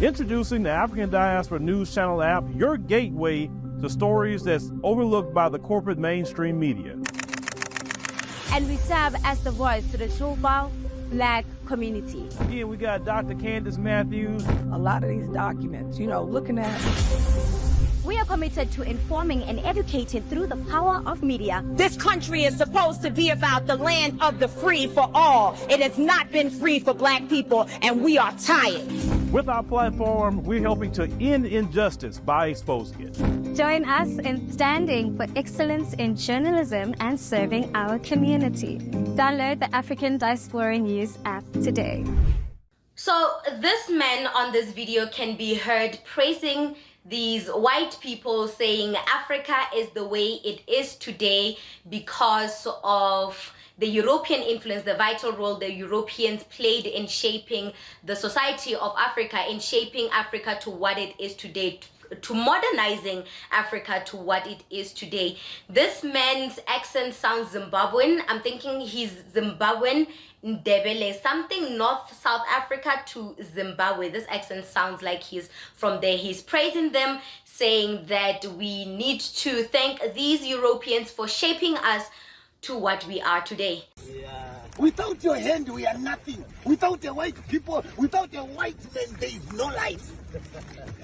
Introducing the African Diaspora News Channel app, your gateway to stories that's overlooked by the corporate mainstream media. And we serve as the voice to the Truval Black community. Here we got Dr. Candace Matthews. A lot of these documents, looking at. We are committed to informing and educating through the power of media. This country is supposed to be about the land of the free for all. It has not been free for Black people, and we are tired. With our platform, we're helping to end injustice by exposing it. Join us in standing for excellence in journalism and serving our community. Download the African Diaspora News app today. So this man on this video can be heard praising these white people, saying Africa is the way it is today because of the European influence, the vital role the Europeans played in shaping the society of Africa, in shaping Africa to what it is today, to modernizing Africa to what it is today. This man's accent sounds Zimbabwean. I'm thinking he's Zimbabwean, Ndebele, something North South Africa to Zimbabwe. This accent sounds like he's from there. He's praising them, saying that we need to thank these Europeans for shaping us to what we are today. Without your hand, we are nothing. Without the white people, without the white man, there is no life.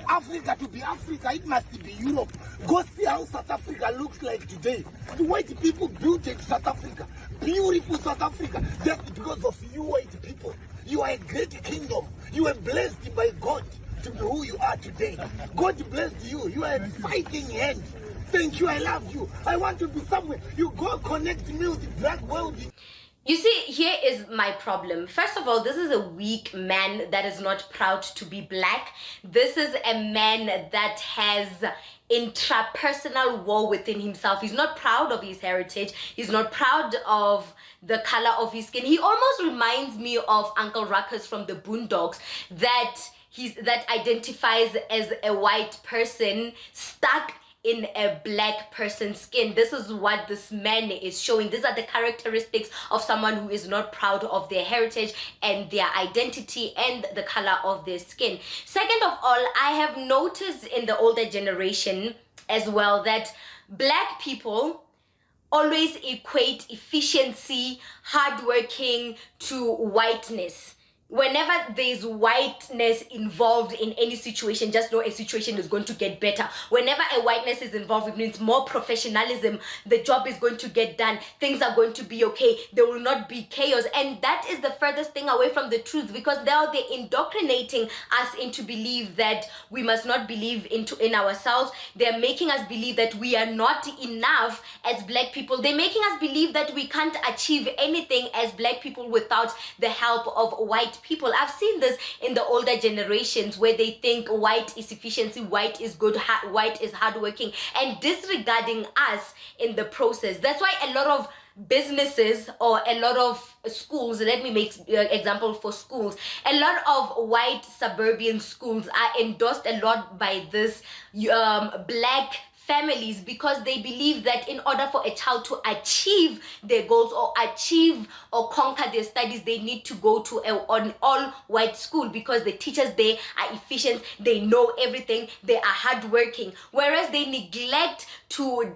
Africa, to be Africa, it must be Europe. Go see how South Africa looks like today. The white people built it, South Africa. Beautiful South Africa. Just because of you white people. You are a great kingdom. You are blessed by God to be who you are today. God blessed you. You are a fighting hand. Thank you, I love you. I want to be somewhere. You go connect me with the black world. You see, here is my problem. First of all, this is a weak man that is not proud to be Black. This is a man that has intrapersonal war within himself. He's not proud of his heritage. He's not proud of the color of his skin. He almost reminds me of Uncle Ruckus from the Boondocks, that identifies as a white person stuck in a Black person's skin. This is what this man is showing. These are the characteristics of someone who is not proud of their heritage and their identity and the color of their skin. Second of all, I have noticed in the older generation as well that Black people always equate efficiency, hardworking to whiteness. Whenever there's whiteness involved in any situation, just know a situation is going to get better. Whenever a whiteness is involved, it means more professionalism. The job is going to get done. Things are going to be okay. There will not be chaos. And that is the furthest thing away from the truth, because now they're indoctrinating us into believe that we must not believe in ourselves. They're making us believe that we are not enough as Black people. They're making us believe that we can't achieve anything as Black people without the help of white people. I've seen this in the older generations where they think white is efficiency, white is good, white is hardworking, and disregarding us in the process. That's why a lot of businesses or a lot of schools, let me make example for schools, a lot of white suburban schools are endorsed a lot by this Black families, because they believe that in order for a child to achieve their goals or achieve or conquer their studies, they need to go to an all-white school, because the teachers there are efficient, they know everything, they are hardworking, whereas they neglect to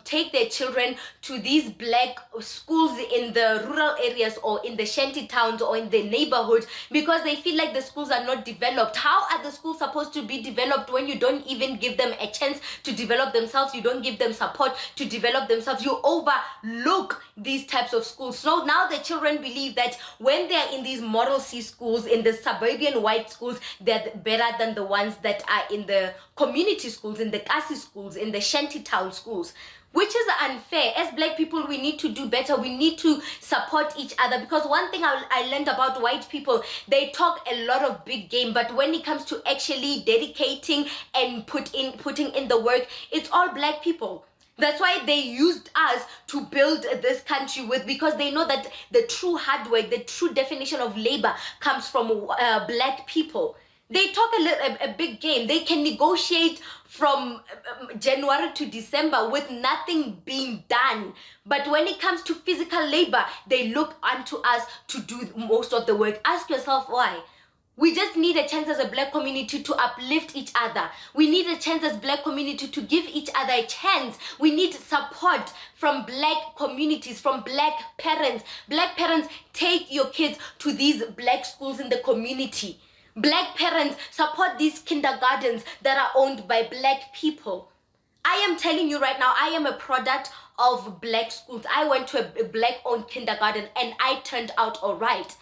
take their children to these Black schools in the rural areas or in the shanty towns or in the neighborhood, because they feel like the schools are not developed. How are the schools supposed to be developed when you don't even give them a chance to develop themselves? You don't give them support to develop themselves. You overlook these types of schools. So now the children believe that when they're in these Model C schools, in the suburban white schools, they're better than the ones that are in the community schools, in the Kasi schools, in the shanty town schools, which is unfair. As Black people, we need to do better. We need to support each other, because one thing I learned about white people, they talk a lot of big game, but when it comes to actually dedicating and putting in the work, it's all Black people. That's why they used us to build this country with, because they know that the true hard work, the true definition of labor comes from Black people. They talk a big game. They can negotiate from January to December with nothing being done. But when it comes to physical labor, they look unto us to do most of the work. Ask yourself why. We just need a chance as a black community to uplift each other. We need a chance as black community to give each other a chance. We need support from black communities, from black parents. Black parents, take your kids to these black schools in the community. Black parents, support these kindergartens that are owned by black people. I am telling you right now, I am a product of black schools. I went to a black-owned kindergarten and I turned out all right.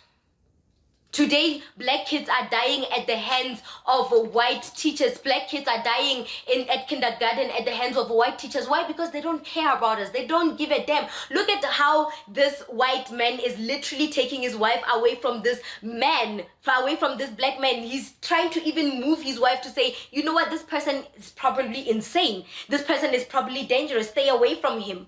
Today, black kids are dying at the hands of white teachers. Black kids are dying at kindergarten at the hands of white teachers. Why? Because they don't care about us. They don't give a damn. Look at how this white man is literally taking his wife away from this man, away from this black man. He's trying to even move his wife to say, you know what, this person is probably insane. This person is probably dangerous. Stay away from him.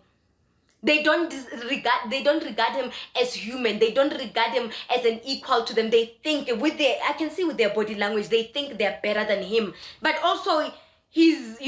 They don't regard him as human. They don't regard him as an equal to them. They think I can see with their body language, they think they're better than him. But also he's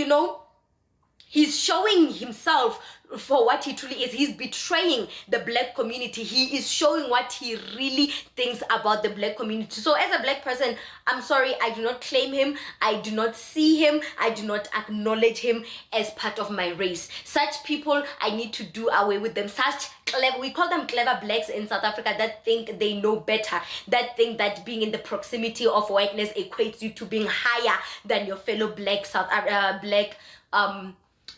showing himself for what he truly is. He's betraying the black community. He is showing what he really thinks about the black community. So as a black person, I'm sorry, I do not claim him. I do not see him. I do not acknowledge him as part of my race. Such people, I need to do away with them. Such clever, we call them clever blacks in South Africa, that think they know better, that think that being in the proximity of whiteness equates you to being higher than your fellow black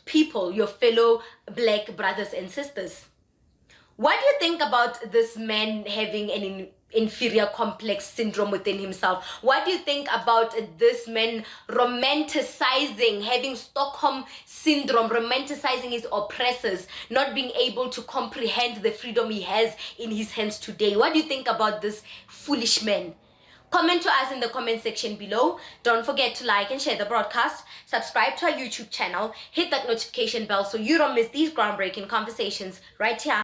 people, your fellow black brothers and sisters. What do you think about this man having an inferior complex syndrome within himself? What do you think about this man romanticizing, having Stockholm syndrome, romanticizing his oppressors, not being able to comprehend the freedom he has in his hands today? What do you think about this foolish man? Comment to us in the comment section below. Don't forget to like and share the broadcast. Subscribe to our YouTube channel. Hit that notification bell so you don't miss these groundbreaking conversations right here.